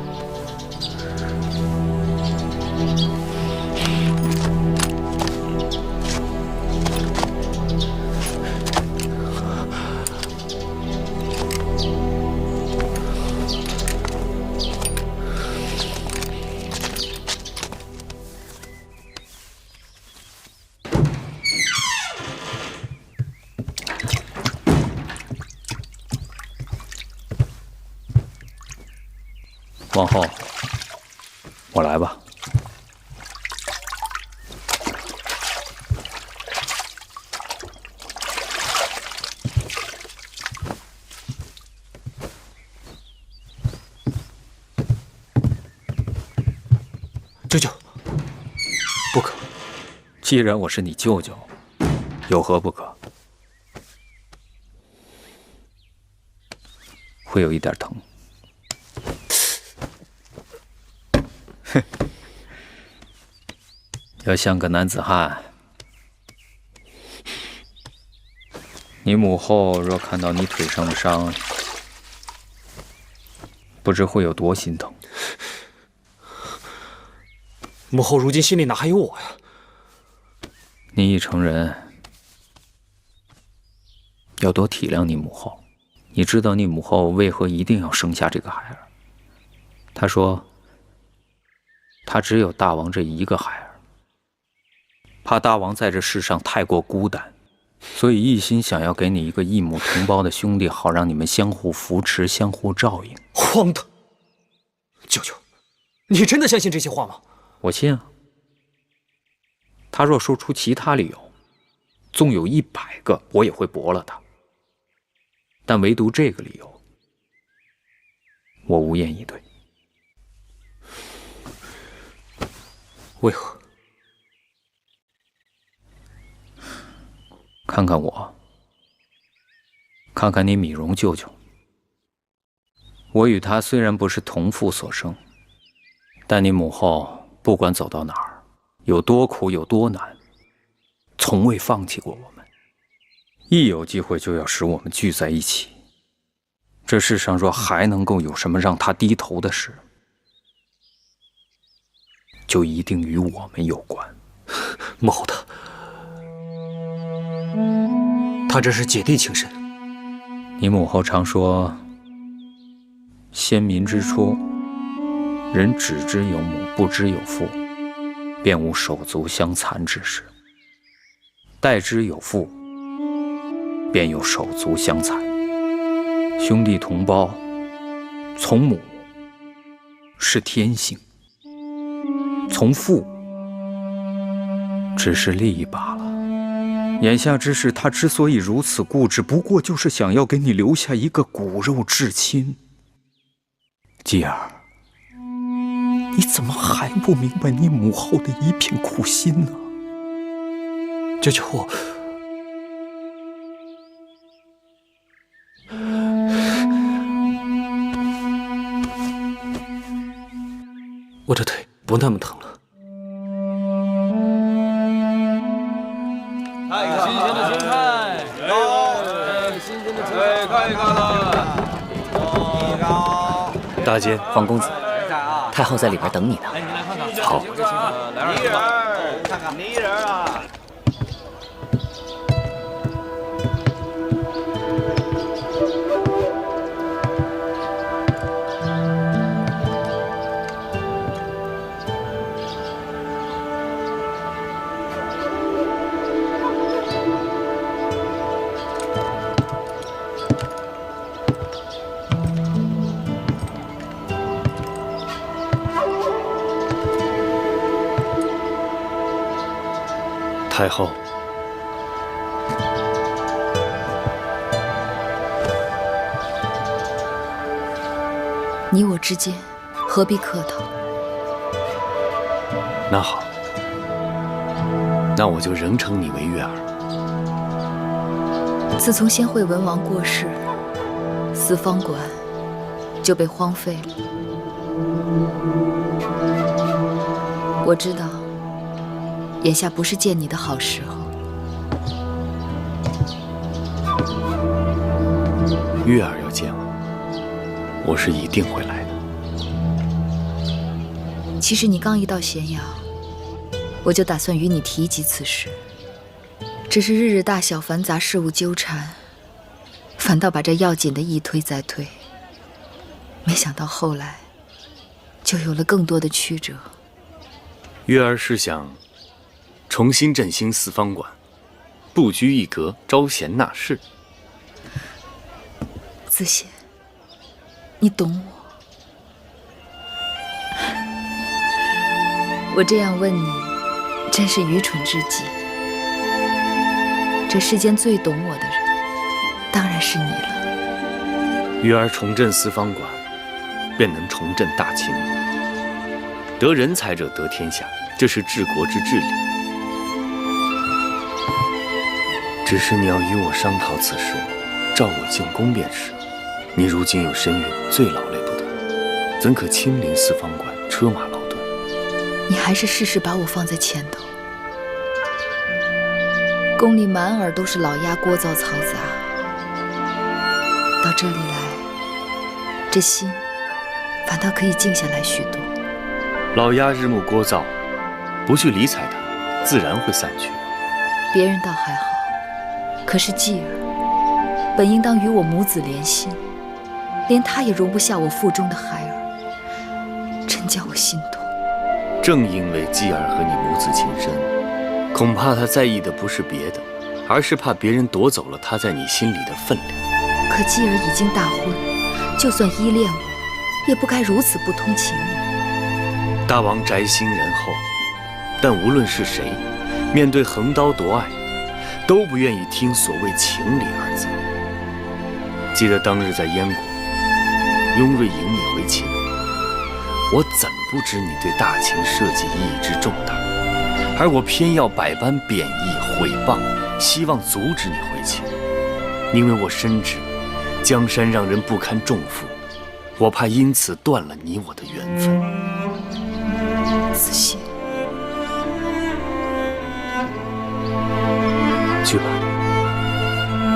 王后，我来吧。舅舅，不可。既然我是你舅舅，有何不可？会有一点疼。要像个男子汉。你母后若看到你腿上的伤，不知会有多心疼。母后如今心里哪还有我呀？你已成人，要多体谅你母后。你知道你母后为何一定要生下这个孩儿？她说，她只有大王这一个孩儿，怕大王在这世上太过孤单，所以一心想要给你一个异母同胞的兄弟，好让你们相互扶持、相互照应。荒唐！舅舅，你真的相信这些话吗？我信啊。他若说出其他理由，纵有100个，我也会驳了他。但唯独这个理由，我无言以对。为何？看看我，看看你米荣舅舅。我与他虽然不是同父所生，但你母后不管走到哪儿，有多苦有多难，从未放弃过我们。一有机会就要使我们聚在一起。这世上若还能够有什么让他低头的事，就一定与我们有关。母后他这是姐弟情深。你母后常说，先民之初，人只知有母，不知有父，便无手足相残之事；待之有父，便有手足相残。兄弟同胞，从母是天性，从父只是利益罢了。眼下之事，他之所以如此固执，不过就是想要给你留下一个骨肉至亲。继儿，你怎么还不明白你母后的一片苦心呢？舅舅，我的腿不那么疼了。新鲜的青菜，新鲜的青菜，看一看了。大姐，黄公子，太后在里边等你呢。好。泥人儿，看看泥人啊。太后，你我之间何必客套？那好，那我就仍称你为月儿。自从先惠文王过世，四方馆就被荒废了。我知道，眼下不是见你的好时候。月儿要见我，我是一定会来的。其实你刚一到咸阳，我就打算与你提及此事，只是日日大小繁杂事务纠缠，反倒把这要紧的一推再推。没想到后来，就有了更多的曲折。月儿是想重新振兴四方馆，不拘一格，招贤纳士。子贤，你懂我。我这样问你，真是愚蠢至极。这世间最懂我的人，当然是你了。月儿重振四方馆，便能重振大秦。得人才者得天下，这是治国之治理。只是你要与我商讨此事，召我进宫便是。你如今有身孕，最劳累不得，怎可亲临四方馆，车马劳顿？你还是事事把我放在前头。宫里满耳都是老鸭聒噪嘈杂，到这里来，这心反倒可以静下来许多。老鸭日暮聒噪，不去理睬它，自然会散去。别人倒还好，可是继儿本应当与我母子连心，连他也容不下我腹中的孩儿，真叫我心痛。正因为继儿和你母子情深，恐怕他在意的不是别的，而是怕别人夺走了他在你心里的分量。可继儿已经大婚，就算依恋我，也不该如此不通情理。大王宅心仁厚，但无论是谁，面对横刀夺爱，都不愿意听所谓情理二字。记得当日在燕国，雍瑞迎你回秦，我怎不知你对大秦社稷意义之重大，而我偏要百般贬义毁谤，希望阻止你回秦，因为我深知江山让人不堪重负，我怕因此断了你我的缘分。子贤，去吧，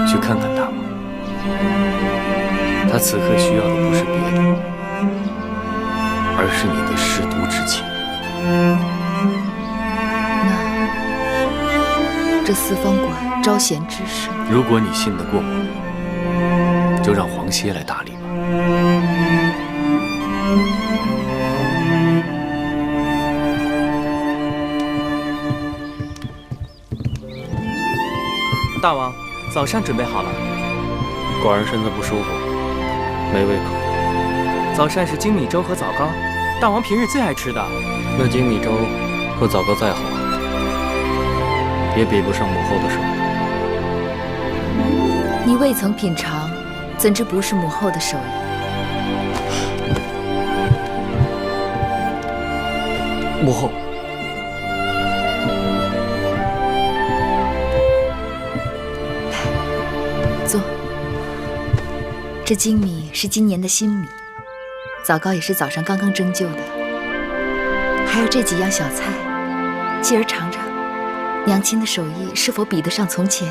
去看看大王。他此刻需要的不是别的，而是你的舐犊之情。那这四方馆招贤之事，如果你信得过我，就让黄歇来打理吧。大王，早膳准备好了。寡人身子不舒服，没胃口。早膳是精米粥和枣糕，大王平日最爱吃的。那精米粥和枣糕再好，也比不上母后的手。你未曾品尝，怎知不是母后的手艺？母后。坐。这精米是今年的新米，枣糕也是早上刚刚蒸就的，还有这几样小菜，继儿尝尝，娘亲的手艺是否比得上从前？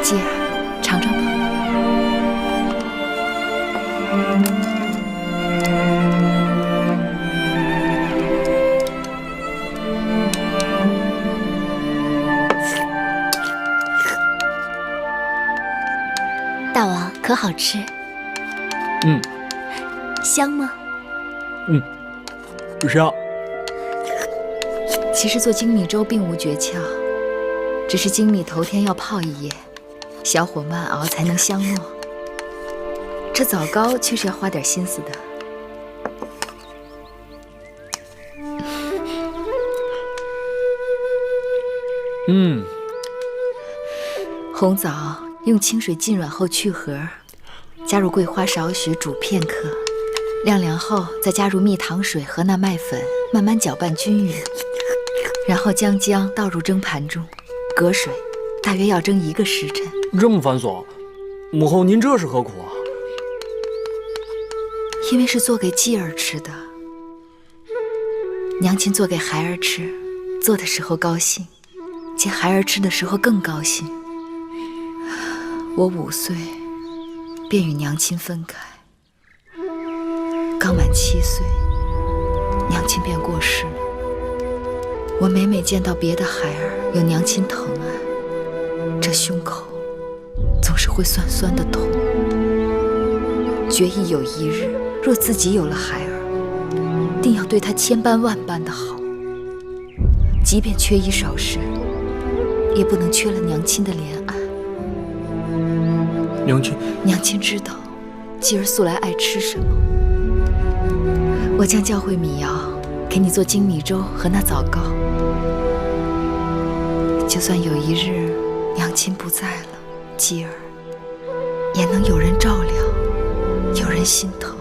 继儿，尝尝吧。大王可好吃？香吗？香。其实做精米粥并无诀窍，只是精米头天要泡一夜，小火慢熬才能香糯。这枣糕却是要花点心思的。红枣用清水浸软后去核，加入桂花少许煮片刻，晾凉后再加入蜜糖水和那麦粉，慢慢搅拌均匀，然后将姜倒入蒸盘中，隔水，大约要蒸1个时辰。这么繁琐，母后您这是何苦啊？因为是做给继儿吃的，娘亲做给孩儿吃，做的时候高兴，见孩儿吃的时候更高兴。我5岁便与娘亲分开，刚满7岁，娘亲便过世。我每每见到别的孩儿有娘亲疼爱，这胸口总是会酸酸的痛。决意有一日，若自己有了孩儿，定要对他千般万般的好，即便缺衣少食，也不能缺了娘亲的怜爱。娘亲知道继儿素来爱吃什么，我将教会米瑶给你做精米粥和那枣糕。就算有一日娘亲不在了，继儿也能有人照料，有人心疼。